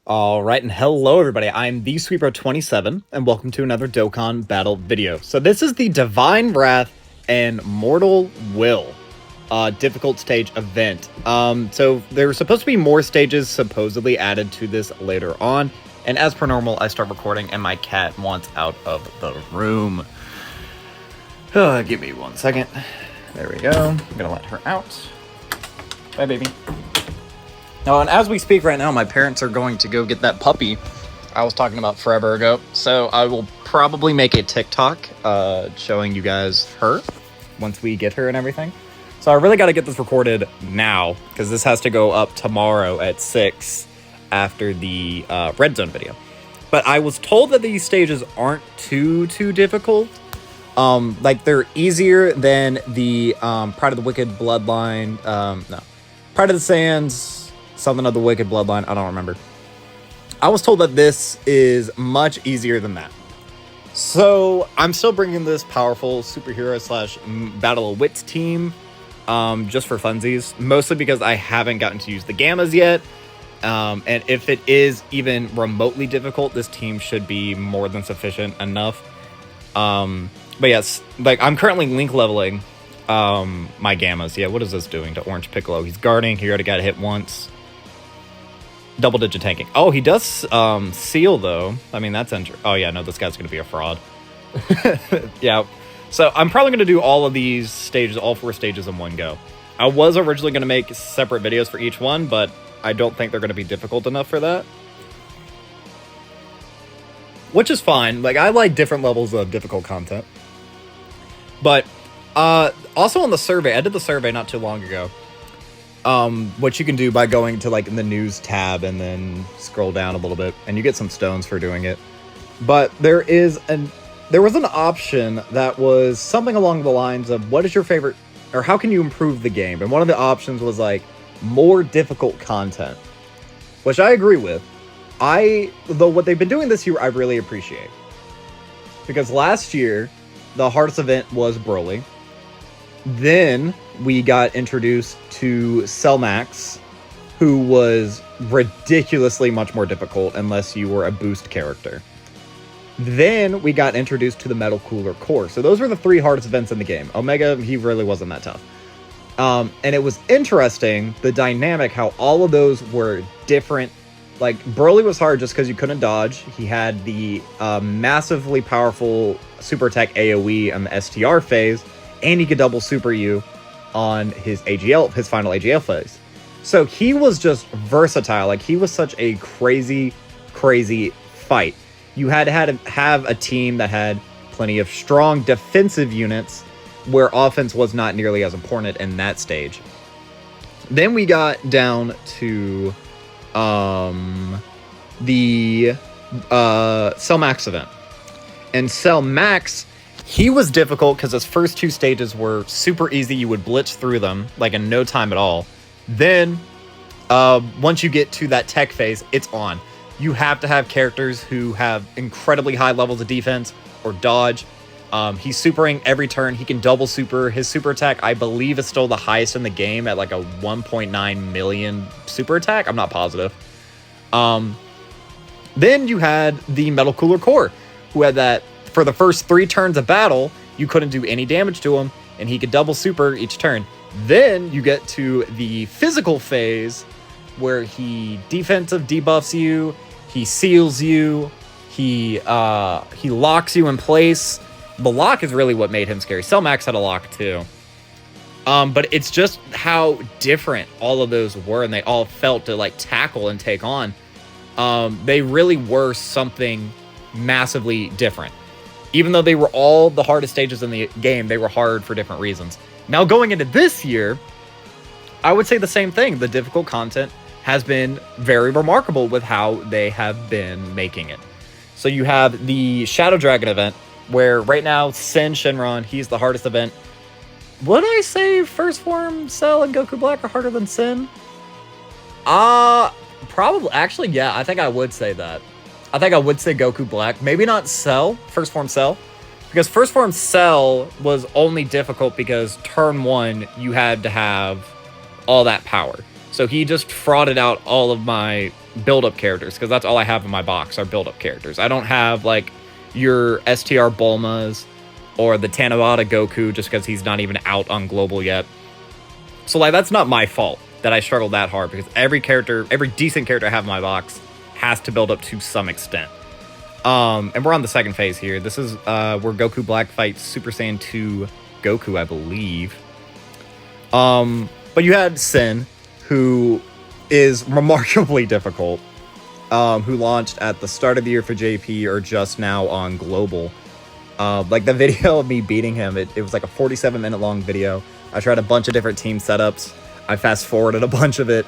All right, and hello everybody, I'm the Sweeper27, and welcome to another Dokkan battle video. So this is the Divine Wrath and Mortal Will difficult stage event. So there were supposed to be more stages supposedly added to this later on, and as per normal, I start recording and my cat wants out of the room. Give me 1 second. There we go. I'm gonna let her out. Bye, baby. Oh, and as we speak right now, my parents are going to go get that puppy I was talking about forever ago. So I will probably make a TikTok showing you guys her once we get her and everything. So I really got to get this recorded now because this has to go up tomorrow at 6 after the Red Zone video. But I was told that these stages aren't too difficult. Like they're easier than the Pride of the Wicked Bloodline. No, Pride of the Sands. Something of the Wicked Bloodline, I don't remember. I was told that this is much easier than that. So I'm still bringing this powerful superhero slash Battle of Wits team just for funsies. Mostly because I haven't gotten to use the Gammas yet. And if it is even remotely difficult, this team should be more than sufficient enough. But yes, like I'm currently link leveling my Gammas. Yeah, what is this doing to Orange Piccolo? He's guarding, he already got hit once. Double-digit tanking. Oh, he does seal, though. I mean, that's interesting. Oh, yeah, no, this guy's going to be a fraud. Yeah. So I'm probably going to do all of these stages, all 4 stages in one go. I was originally going to make separate videos for each one, but I don't think they're going to be difficult enough for that. Which is fine. Like, I like different levels of difficult content. But also on the survey, I did the survey not too long ago. What you can do by going to like the news tab and then scroll down a little bit, and you get some stones for doing it. But there was an option that was something along the lines of what is your favorite, or how can you improve the game? And one of the options was like more difficult content, which I agree with. Though what they've been doing this year, I really appreciate, because last year the hardest event was Broly. Then we got introduced to Cell Max, who was ridiculously much more difficult unless you were a boost character. Then we got introduced to the Metal Cooler Core. So those were the 3 hardest events in the game. Omega, he really wasn't that tough. And it was interesting, the dynamic, how all of those were different. Like, Broly was hard just because you couldn't dodge. He had the massively powerful super attack AoE on the STR phase, and he could double super you on his AGL, his final AGL phase. So he was just versatile. Like, he was such a crazy fight. You had to have a team that had plenty of strong defensive units where offense was not nearly as important in that stage. Then we got down to the Cell Max event. And Cell Max, he was difficult because his first 2 stages were super easy. You would blitz through them like in no time at all. Then once you get to that tech phase, it's on. You have to have characters who have incredibly high levels of defense or dodge. He's supering every turn. He can double super. His super attack, I believe, is still the highest in the game at like a 1.9 million super attack. I'm not positive. Then you had the Metal Cooler Core, who had that. For the first 3 turns of battle, you couldn't do any damage to him, and he could double super each turn. Then you get to the physical phase, where he defensive debuffs you, he seals you, he locks you in place. The lock is really what made him scary. Cell Max had a lock too. But it's just how different all of those were, and they all felt to like tackle and take on. They really were something massively different. Even though they were all the hardest stages in the game, they were hard for different reasons. Now, going into this year, I would say the same thing. The difficult content has been very remarkable with how they have been making it. So you have the Shadow Dragon event, where right now, Sin Shenron, he's the hardest event. Would I say First Form Cell and Goku Black are harder than Sin? Probably. Actually, yeah, I think I would say that. I think I would say Goku Black. Maybe not Cell, First Form Cell. Because First Form Cell was only difficult because turn 1, you had to have all that power. So he just frauded out all of my build-up characters, because that's all I have in my box are build-up characters. I don't have, like, your STR Bulmas or the Tanabata Goku, just because he's not even out on Global yet. So, like, that's not my fault that I struggled that hard, because every decent character I have in my box has to build up to some extent. And we're on the second phase here. This is where Goku Black fights Super Saiyan 2 Goku, I believe. But you had Sin, who is remarkably difficult, who launched at the start of the year for JP or just now on Global. Like, the video of me beating him, it was like a 47-minute long video. I tried a bunch of different team setups. I fast-forwarded a bunch of it,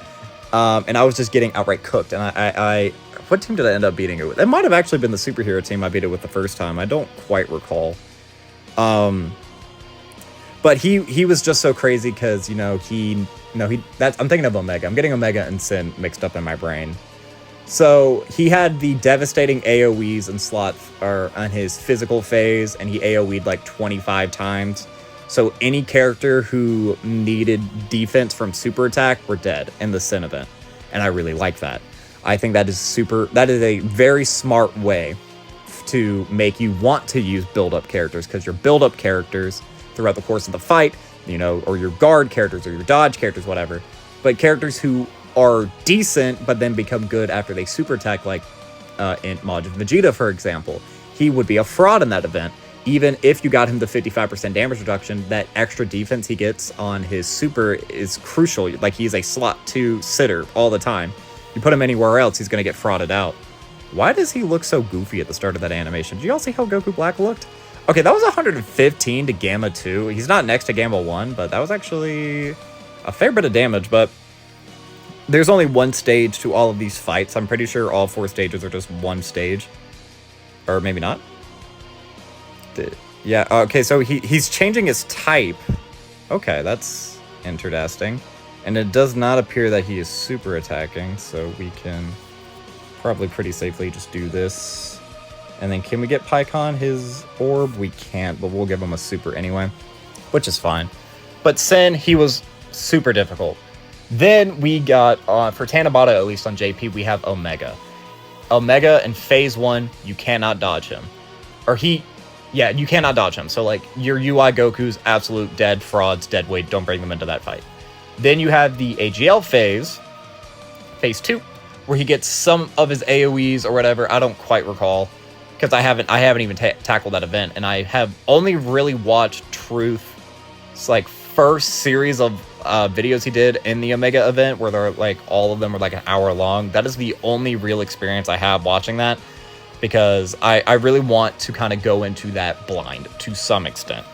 and I was just getting outright cooked. And I what team did I end up beating it with? It might have actually been the superhero team I beat it with the first time. I don't quite recall. But he was just so crazy because, I'm thinking of Omega. I'm getting Omega and Sin mixed up in my brain. So he had the devastating AoEs and slot on his physical phase, and he AoE'd like 25 times. So any character who needed defense from super attack were dead in the Sin event. And I really like that. I think that is a very smart way to make you want to use build-up characters, because your build-up characters throughout the course of the fight, or your guard characters or your dodge characters, whatever, but characters who are decent but then become good after they super attack, like in Majin Vegeta, for example. He would be a fraud in that event. Even if you got him the 55% damage reduction, that extra defense he gets on his super is crucial. Like, he's a slot 2 sitter all the time. You put him anywhere else, he's going to get frauded out. Why does he look so goofy at the start of that animation? Did you all see how Goku Black looked? Okay, that was 115 to Gamma 2. He's not next to Gamma 1, but that was actually a fair bit of damage. But there's only one stage to all of these fights. I'm pretty sure all 4 stages are just one stage. Or maybe not. Yeah, okay, so he's changing his type. Okay, that's interesting. And it does not appear that he is super attacking, so we can probably pretty safely just do this. And then can we get Pycon his orb? We can't, but we'll give him a super anyway, which is fine. But Sin, he was super difficult. Then we got, for Tanabata, at least on JP, we have Omega. Omega in phase 1, you cannot dodge him. You cannot dodge him. So, like, your UI Goku's absolute dead frauds, dead weight. Don't bring them into that fight. Then you have the AGL phase 2, where he gets some of his AoEs or whatever. I don't quite recall, because I haven't even tackled that event, and I have only really watched Truth's like first series of videos he did in the Omega event, where they're like all of them are like an hour long. That is the only real experience I have watching that, because I really want to kind of go into that blind to some extent.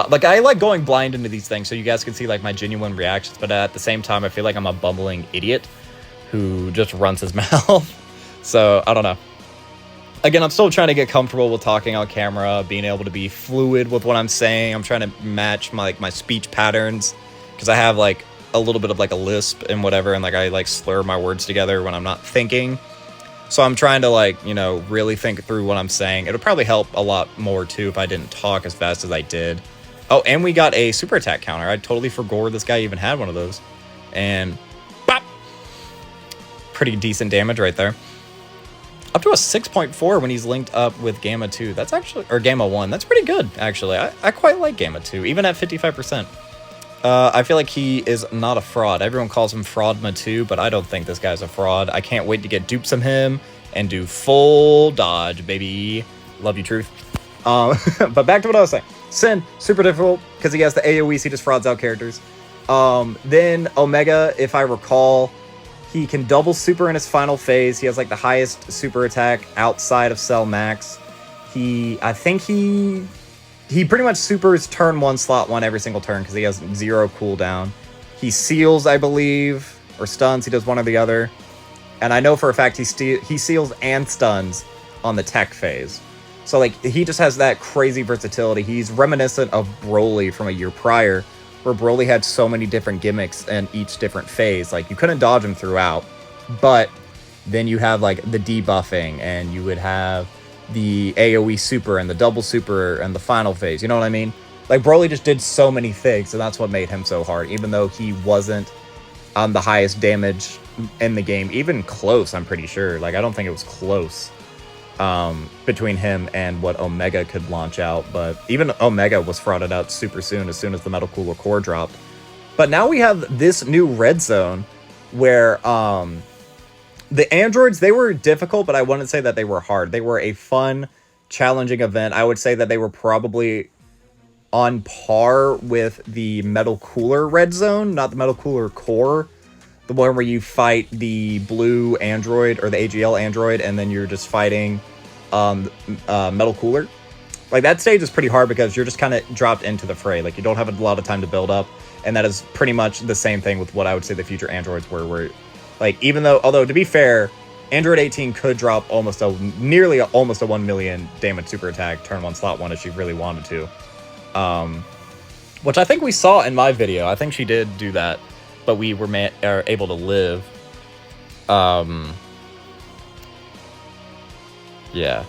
Like, I like going blind into these things so you guys can see like my genuine reactions, but at the same time I feel like I'm a bumbling idiot who just runs his mouth. So I don't know. Again, I'm still trying to get comfortable with talking on camera, being able to be fluid with what I'm saying. I'm trying to match my speech patterns, because I have like a little bit of like a lisp and whatever, and like I like slur my words together when I'm not thinking. So I'm trying to like, really think through what I'm saying. It would probably help a lot more too if I didn't talk as fast as I did. Oh, and we got a super attack counter. I totally forgot this guy even had one of those. And bop! Pretty decent damage right there. Up to a 6.4 when he's linked up with Gamma 2. That's actually, or Gamma 1. That's pretty good, actually. I quite like Gamma 2, even at 55%. I feel like he is not a fraud. Everyone calls him Fraudma 2, but I don't think this guy's a fraud. I can't wait to get dupes of him and do full dodge, baby. Love you, Truth. But back to what I was saying. Sin, super difficult, because he has the AoEs, he just frauds out characters. Then Omega, if I recall, he can double super in his final phase. He has like the highest super attack outside of Cell Max. I think he pretty much supers turn 1, slot 1 every single turn, because he has 0 cooldown. He seals, I believe, or stuns. He does one or the other. And I know for a fact he seals and stuns on the tech phase. So, like, he just has that crazy versatility. He's reminiscent of Broly from a year prior, where Broly had so many different gimmicks in each different phase. Like, you couldn't dodge him throughout, but then you have, like, the debuffing, and you would have the AoE super and the double super and the final phase. You know what I mean? Like, Broly just did so many things, and that's what made him so hard, even though he wasn't the highest damage in the game, even close, I'm pretty sure. Like, I don't think it was close between him and what Omega could launch out, but even Omega was frauded out super soon as the Metal Cooler core dropped. But now we have this new red zone where the androids, they were difficult, but I wouldn't say that they were hard. They were a fun, challenging event. I would say that they were probably on par with the Metal Cooler red zone, not the Metal Cooler core, the one where you fight the blue android or the AGL android, and then you're just fighting Metal Cooler. Like, that stage is pretty hard because you're just kind of dropped into the fray. Like, you don't have a lot of time to build up, and that is pretty much the same thing with what I would say the future androids were, where, like, although to be fair, Android 18 could drop nearly almost a 1 million damage super attack turn 1 slot 1 if she really wanted to. Which I think we saw in my video. I think she did do that, but we were able to live. Yeah.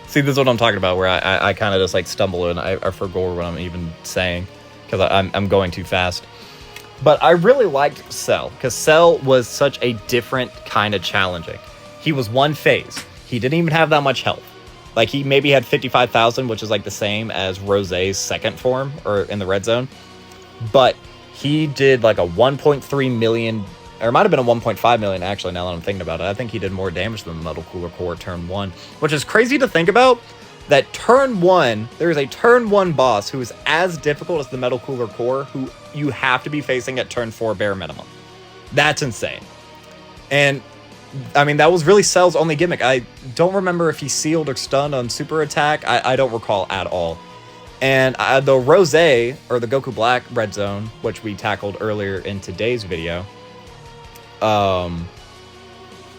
See, this is what I'm talking about, where I kind of just like stumble and I forget what I'm even saying because I'm going too fast. But I really liked Cell, because Cell was such a different kind of challenging. He was one phase. He didn't even have that much health. Like, he maybe had 55,000, which is like the same as Rosé's second form, or in the red zone. But he did like a 1.3 million, or it might have been a 1.5 million actually, now that I'm thinking about it. I think he did more damage than the Metal Cooler core turn 1, which is crazy to think about. That turn 1, there is a turn 1 boss who is as difficult as the Metal Cooler core, who you have to be facing at turn 4 bare minimum. That's insane. And, I mean, that was really Cell's only gimmick. I don't remember if he sealed or stunned on super attack. I don't recall at all. And the Rosé, or the Goku Black red zone, which we tackled earlier in today's video,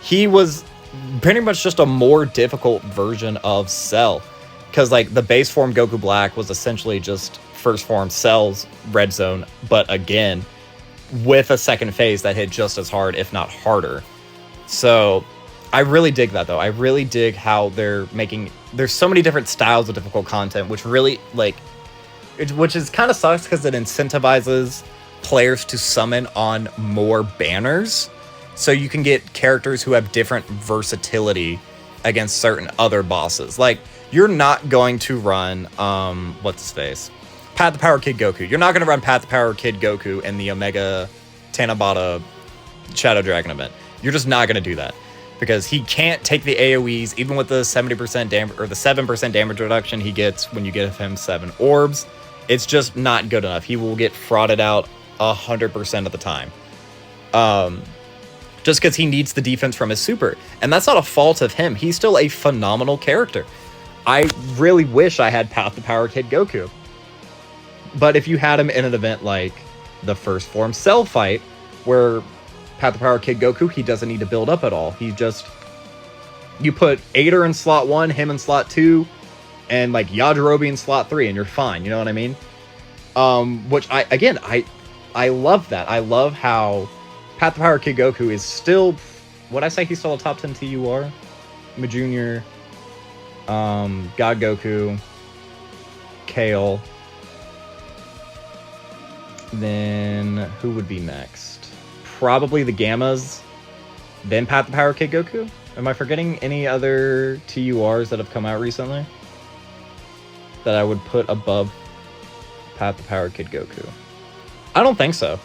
he was pretty much just a more difficult version of Cell. Because, like, the base form Goku Black was essentially just first form Cell's red zone, but again, with a second phase that hit just as hard, if not harder. So, I really dig that, though. I really dig how they're making... There's so many different styles of difficult content, which really, like... Which is kind of sucks, because it incentivizes players to summon on more banners, so you can get characters who have different versatility against certain other bosses. Like, you're not going to run, what's his face? Path to Power Kid Goku. You're not going to run Path to Power Kid Goku in the Omega Tanabata Shadow Dragon event. You're just not going to do that. Because he can't take the AoEs, even with the 70% damage, or the 7% damage reduction he gets when you give him 7 orbs. It's just not good enough. He will get frauded out 100% of the time. Just because he needs the defense from his super. And that's not a fault of him. He's still a phenomenal character. I really wish I had Path to Power Kid Goku. But if you had him in an event like the first form Cell fight, where Path to Power Kid Goku, he doesn't need to build up at all. He just... You put Aider in slot 1, him in slot 2, and like Yajirobe in slot 3, and you're fine. You know what I mean? Which, I love that. I love how Path to Power Kid Goku is still... Would I say he's still a top 10 TUR? Majunior... God Goku, Kale, then who would be next? Probably the Gammas, then Path to Power Kid Goku? Am I forgetting any other TURs that have come out recently that I would put above Path to Power Kid Goku? I don't think so.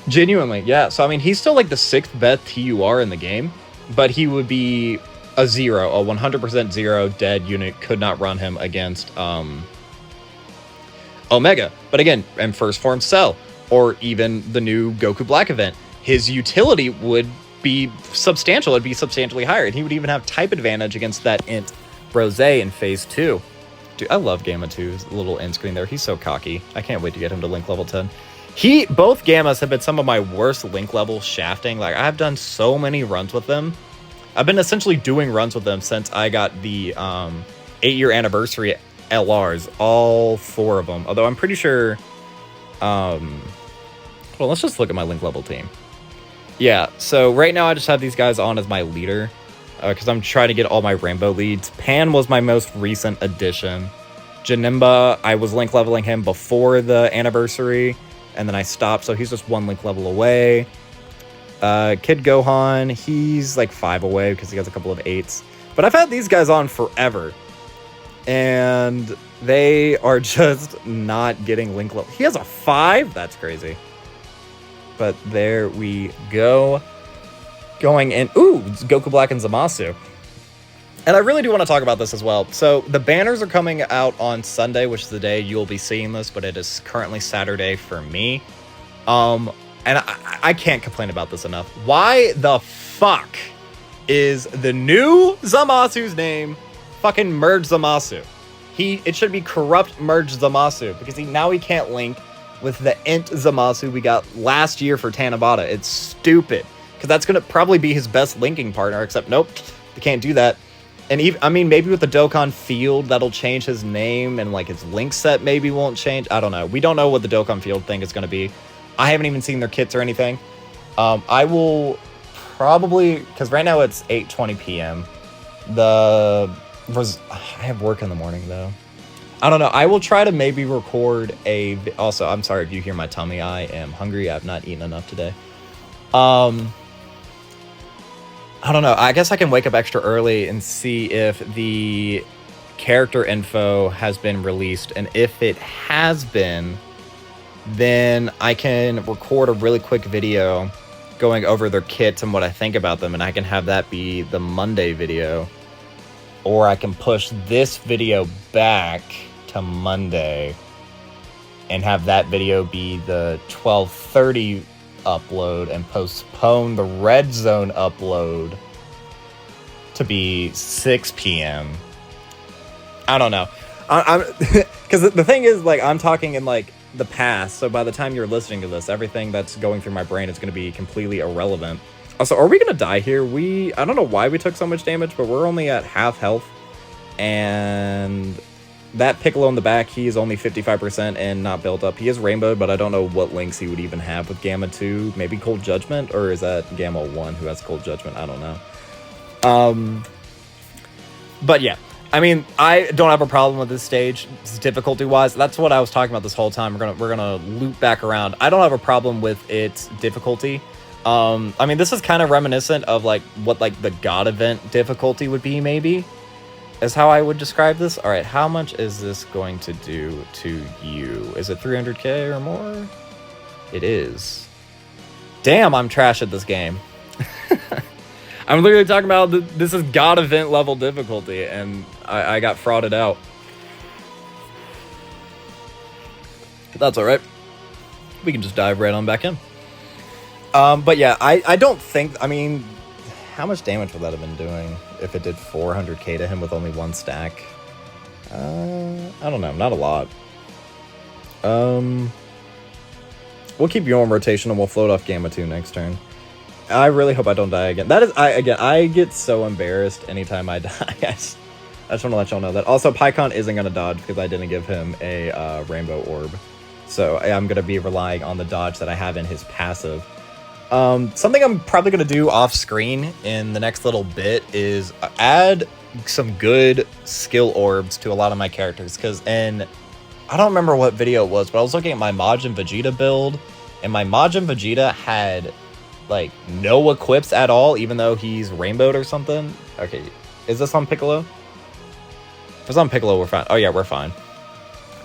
Genuinely, yeah. So, I mean, he's still like the 6th best TUR in the game, but he would be a 100% zero dead unit. Could not run him against Omega. But again, in first form Cell, or even the new Goku Black event, his utility would be substantial. It'd be substantially higher, and he would even have type advantage against that Int Rosé in phase 2. Dude, I love Gamma 2's little end screen there. He's so cocky. I can't wait to get him to Link level 10. Both Gammas have been some of my worst Link level shafting. Like, I've done so many runs with them. I've been essentially doing runs with them since I got the 8-year anniversary LRs, all 4 of them. Although I'm pretty sure... well, let's just look at my Link level team. Yeah, so right now I just have these guys on as my leader, because I'm trying to get all my Rainbow leads. Pan was my most recent addition. Janemba, I was Link leveling him before the anniversary, and then I stopped, so he's just 1 link level away. Kid Gohan, he's like 5 away because he has a couple of 8s. But I've had these guys on forever, and they are just not getting link level. He has a 5? That's crazy. But there we go. Going in. Ooh, it's Goku Black and Zamasu. And I really do want to talk about this as well. So the banners are coming out on Sunday, which is the day you'll be seeing this, but it is currently Saturday for me. And I can't complain about this enough. Why the fuck is the new Zamasu's name fucking Merge Zamasu? It should be Corrupt Merge Zamasu, because now he can't link with the Int Zamasu we got last year for Tanabata. It's stupid, because that's going to probably be his best linking partner, except nope, they can't do that. And even, I mean, maybe with the Dokkan Field, that'll change his name, and like his link set maybe won't change. I don't know. We don't know what the Dokkan Field thing is going to be. I haven't even seen their kits or anything. I will probably, because right now it's 8:20 p.m. I have work in the morning though. I don't know. I will try to maybe record also, I'm sorry if you hear my tummy. I am hungry. I've not eaten enough today. I don't know. I guess I can wake up extra early and see if the character info has been released. And if it has been, then I can record a really quick video going over their kits and what I think about them. And I can have that be the Monday video. Or I can push this video back to Monday and have that video be the 12:30 upload and postpone the Red Zone upload to be 6 p.m. I don't know. Because the thing is, like, I'm talking in like the past, so by the time you're listening to this, everything that's going through my brain is going to be completely irrelevant. Also, are we going to die here? I don't know why we took so much damage, but we're only at half health. And that Piccolo in the back, he is only 55% and not built up. He is rainbowed, but I don't know what links he would even have with Gamma 2. Maybe Cold Judgment? Or is that Gamma 1 who has Cold Judgment? I don't know. But yeah. I mean, I don't have a problem with this stage difficulty-wise. That's what I was talking about this whole time. We're gonna loop back around. I don't have a problem with its difficulty. I mean, this is kind of reminiscent of like what like the God event difficulty would be, maybe, is how I would describe this. All right, how much is this going to do to you? Is it 300k or more? It is. Damn, I'm trash at this game. I'm literally talking about this is God event level difficulty, and I got frauded out. That's all right. We can just dive right on back in. But yeah, I don't think, I mean, how much damage would that have been doing if it did 400k to him with only 1 stack? I don't know, not a lot. We'll keep you on rotation and we'll float off Gamma 2 next turn. I really hope I don't die again. That is, I get so embarrassed anytime I die. I just want to let y'all know that. Also, Pycon isn't going to dodge because I didn't give him a rainbow orb. So I'm going to be relying on the dodge that I have in his passive. Something I'm probably going to do off screen in the next little bit is add some good skill orbs to a lot of my characters. Because I don't remember what video it was, but I was looking at my Majin Vegeta build, and my Majin Vegeta had like no equips at all, even though he's rainbowed or something. Okay, is this on Piccolo? If it's on Piccolo, we're fine. Oh yeah, we're fine.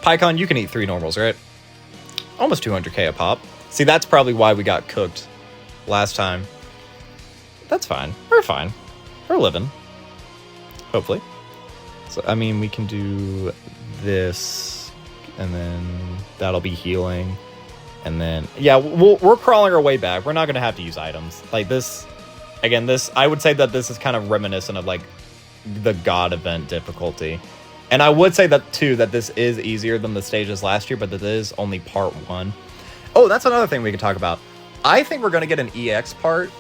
Pycon, you can eat 3 normals, right? Almost 200k a pop. See, that's probably why we got cooked last time. That's fine. We're fine. We're living. Hopefully. So, I mean, we can do this, and then that'll be healing. And then, yeah, we're crawling our way back. We're not going to have to use items. Like this, again, I would say that this is kind of reminiscent of like the God event difficulty. And I would say that too, that this is easier than the stages last year, but that is only part 1. Oh, that's another thing we could talk about. I think we're going to get an EX part.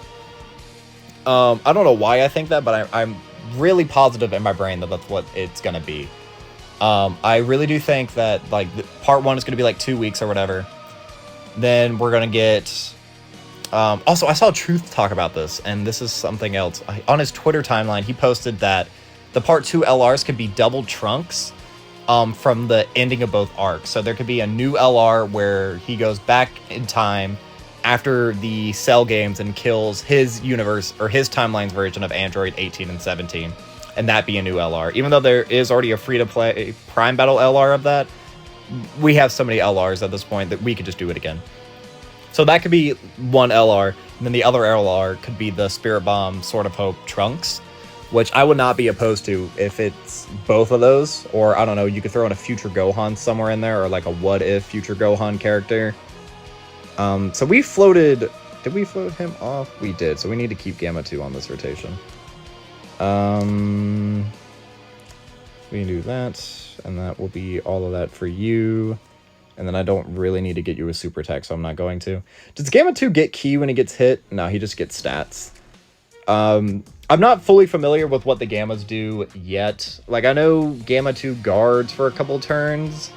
I don't know why I think that, but I'm really positive in my brain that that's what it's going to be. I really do think that like part 1 is going to be like 2 weeks or whatever. Then we're going to get... also, I saw Truth talk about this, and this is something else. On his Twitter timeline, he posted that the part 2 LRs could be double trunks, from the ending of both arcs. So there could be a new LR where he goes back in time after the Cell games and kills his universe or his timeline's version of Android 18 and 17, and that be a new LR. Even though there is already a free-to-play Prime Battle LR of that, we have so many LRs at this point that we could just do it again. So that could be one LR, and then the other LR could be the Spirit Bomb Sword of Hope Trunks, which I would not be opposed to if it's both of those, or I don't know, you could throw in a future Gohan somewhere in there, or like a what-if future Gohan character. So we floated... Did we float him off? We did, so we need to keep Gamma 2 on this rotation. We can do that, and that will be all of that for you. And then I don't really need to get you a super attack, so I'm not going to. Does Gamma 2 get Ki when he gets hit? No, he just gets stats. I'm not fully familiar with what the Gammas do yet. Like, I know Gamma 2 guards for a couple turns,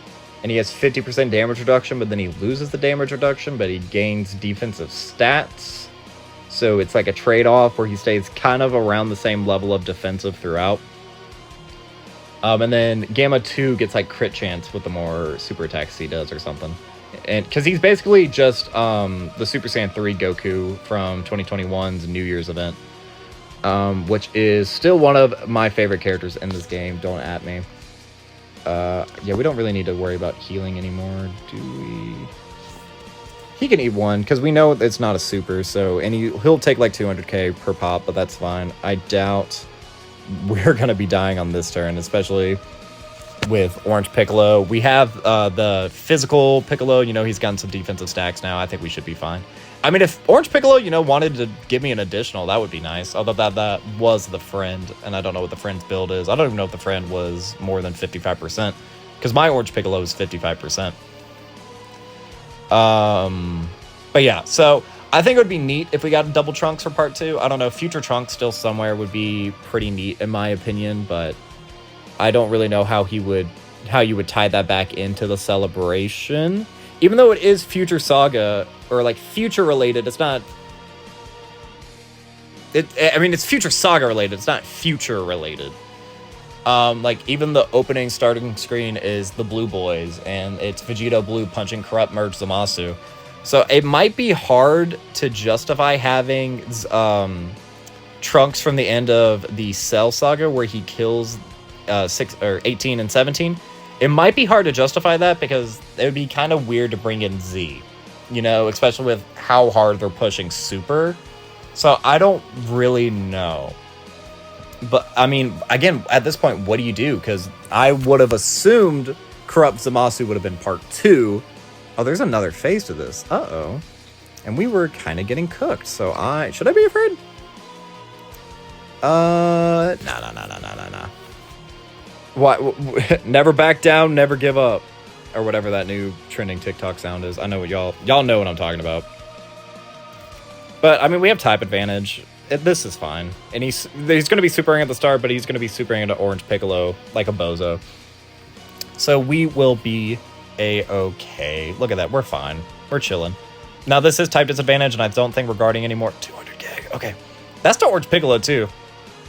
and he has 50% damage reduction, but then he loses the damage reduction, but he gains defensive stats. So it's like a trade-off where he stays kind of around the same level of defensive throughout. And then Gamma 2 gets like crit chance with the more super attacks he does or something. And because he's basically just the Super Saiyan 3 Goku from 2021's New Year's event. Which is still one of my favorite characters in this game. Don't at me. Yeah, we don't really need to worry about healing anymore, do we? He can eat one, because we know it's not a super, so... And he'll take like 200k per pop, but that's fine. I doubt we're going to be dying on this turn, especially with Orange Piccolo. We have the physical Piccolo. You know, he's gotten some defensive stacks now. I think we should be fine. I mean, if Orange Piccolo, you know, wanted to give me an additional, that would be nice. Although that was the friend, and I don't know what the friend's build is. I don't even know if the friend was more than 55%, because my Orange Piccolo is 55%. But yeah, so I think it would be neat if we got double Trunks for part 2. I don't know, future Trunks still somewhere would be pretty neat in my opinion, but I don't really know how you would tie that back into the celebration. Even though it is Future Saga, or like future related, it's not... I mean, it's Future Saga related, it's not future related. Like, even the opening starting screen is the Blue Boys, and it's Vegeta Blue punching Corrupt Merge Zamasu. So it might be hard to justify having Trunks from the end of the Cell Saga, where he kills 18 and 17. It might be hard to justify that, because it would be kind of weird to bring in Z. You know, especially with how hard they're pushing Super. So I don't really know. But, I mean, again, at this point, what do you do? Because I would have assumed Corrupt Zamasu would have been part 2. Oh, there's another phase to this. Uh-oh. And we were kind of getting cooked, so should I be afraid? Nah. What? Never back down, never give up. Or whatever that new trending TikTok sound is. I know what y'all know what I'm talking about. But, I mean, we have type advantage. This is fine. And he's going to be supering at the start, but he's going to be supering into Orange Piccolo like a bozo. So we will be a-okay. Look at that. We're fine. We're chilling. Now, this is type disadvantage, and I don't think we're guarding anymore. 200k. Okay. That's to Orange Piccolo, too.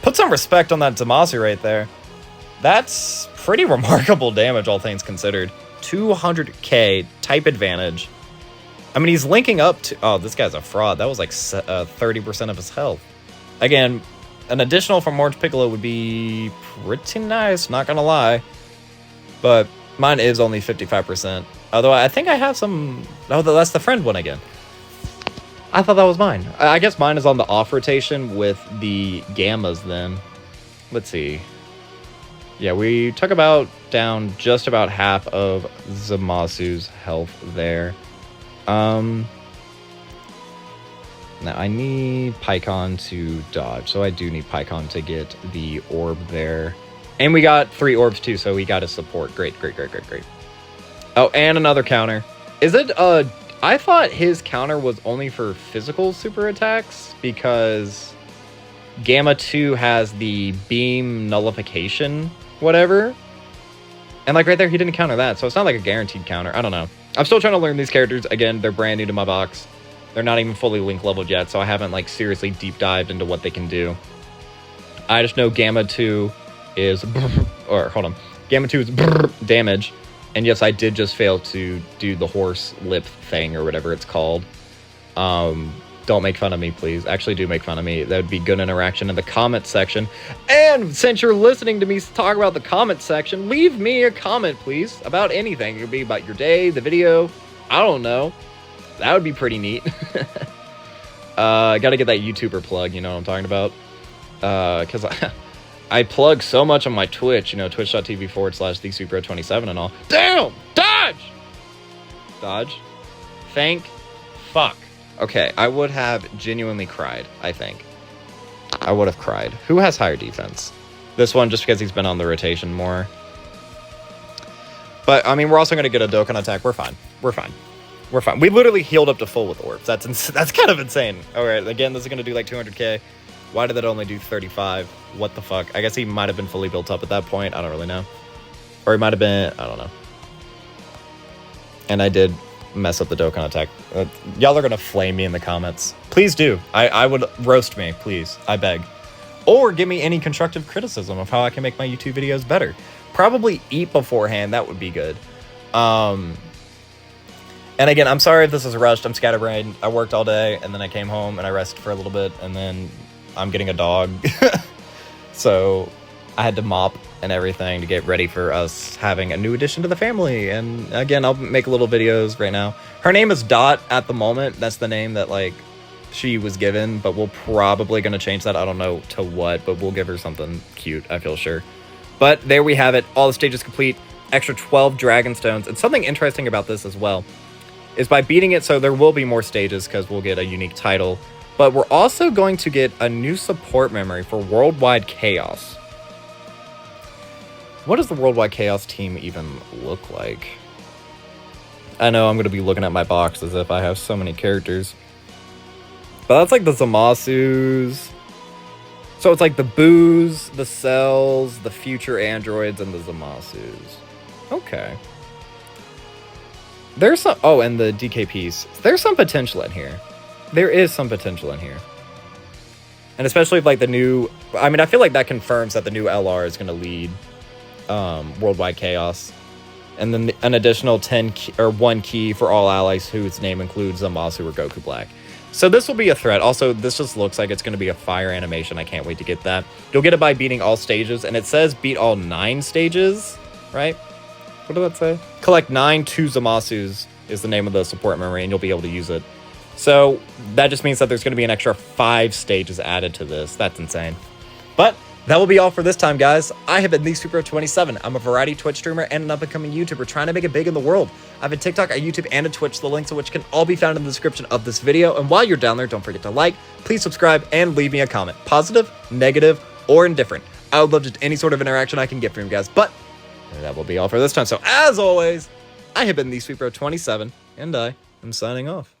Put some respect on that Zamasu right there. That's pretty remarkable damage, all things considered. 200k type advantage. I mean, he's linking up to... Oh, this guy's a fraud. That was like 30% of his health. Again, an additional from Orange Piccolo would be pretty nice, not gonna lie. But mine is only 55%. Although I think I have some... Oh, that's the friend one again. I thought that was mine. I guess mine is on the off rotation with the Gammas then. Let's see. Yeah, we took down just about half of Zamasu's health there. Now I need Pycon to dodge, so I do need Pycon to get the orb there. And we got 3 orbs too, so we got a support. Great. Oh, and another counter. Is it, I thought his counter was only for physical super attacks, because Gamma 2 has the beam nullification, whatever. And like right there, he didn't counter that, so it's not like a guaranteed counter. I don't know. I'm still trying to learn these characters. Again, they're brand new to my box. They're not even fully link leveled yet, so I haven't like seriously deep dived into what they can do. I just know Gamma 2 is... or, hold on. Gamma 2 is damage. And yes, I did just fail to do the horse lip thing or whatever it's called. Don't make fun of me, please. Actually, do make fun of me. That would be good interaction in the comment section. And since you're listening to me talk about the comment section, leave me a comment, please, about anything. It could be about your day, the video. I don't know. That would be pretty neat. I gotta get that YouTuber plug, you know what I'm talking about? Because I plug so much on my Twitch, you know, twitch.tv/thesweetbro27 and all. Damn! Dodge! Dodge? Thank fuck. Okay, I would have genuinely cried, I think. I would have cried. Who has higher defense? This one, just because he's been on the rotation more. But, I mean, we're also going to get a Dokkan attack. We're fine. We're fine. We're fine. We literally healed up to full with orbs. That's kind of insane. Alright, again, this is going to do like 200k. Why did that only do 35? What the fuck? I guess he might have been fully built up at that point. I don't really know. Or he might have been... I don't know. And I did mess up the Dokkan attack. Y'all are gonna flame me in the comments. Please do. I would roast me, please. I beg. Or give me any constructive criticism of how I can make my YouTube videos better. Probably eat beforehand. That would be good. And again, I'm sorry if this is rushed. I'm scatterbrained. I worked all day, and then I came home, and I rested for a little bit, and then I'm getting a dog. So I had to mop and everything to get ready for us having a new addition to the family. And again, I'll make little videos right now. Her name is Dot at the moment. That's the name that, like, she was given, but we're probably going to change that. I don't know to what, but we'll give her something cute, I feel sure. But there we have it. All the stages complete. Extra 12 Dragon Stones. And something interesting about this as well is by beating it, so there will be more stages because we'll get a unique title. But we're also going to get a new support memory for Worldwide Chaos. What does the Worldwide Chaos team even look like? I know I'm going to be looking at my box as if I have so many characters. But that's like the Zamasus. So it's like the Boos, the Cells, the future androids, and the Zamasus. Okay. There's some... Oh, and the DKPs. There's some potential in here. There is some potential in here. And especially if, like, the new... I mean, I feel like that confirms that the new LR is going to lead Worldwide Chaos. And then an additional 1 key for all allies whose name includes Zamasu or Goku Black. So this will be a threat. Also, this just looks like it's going to be a fire animation. I can't wait to get that. You'll get it by beating all stages. And it says beat all 9 stages, right? What did that say? Collect 9 2 Zamasus is the name of the support memory, and you'll be able to use it. So that just means that there's going to be an extra 5 stages added to this. That's insane. But that will be all for this time, guys. I have been TheSweetBro27. I'm a variety Twitch streamer and an up-and-coming YouTuber trying to make it big in the world. I have a TikTok, a YouTube, and a Twitch, the links of which can all be found in the description of this video. And while you're down there, don't forget to like, please subscribe, and leave me a comment. Positive, negative, or indifferent. I would love just any sort of interaction I can get from you guys. But that will be all for this time. So as always, I have been TheSweetBro27, and I am signing off.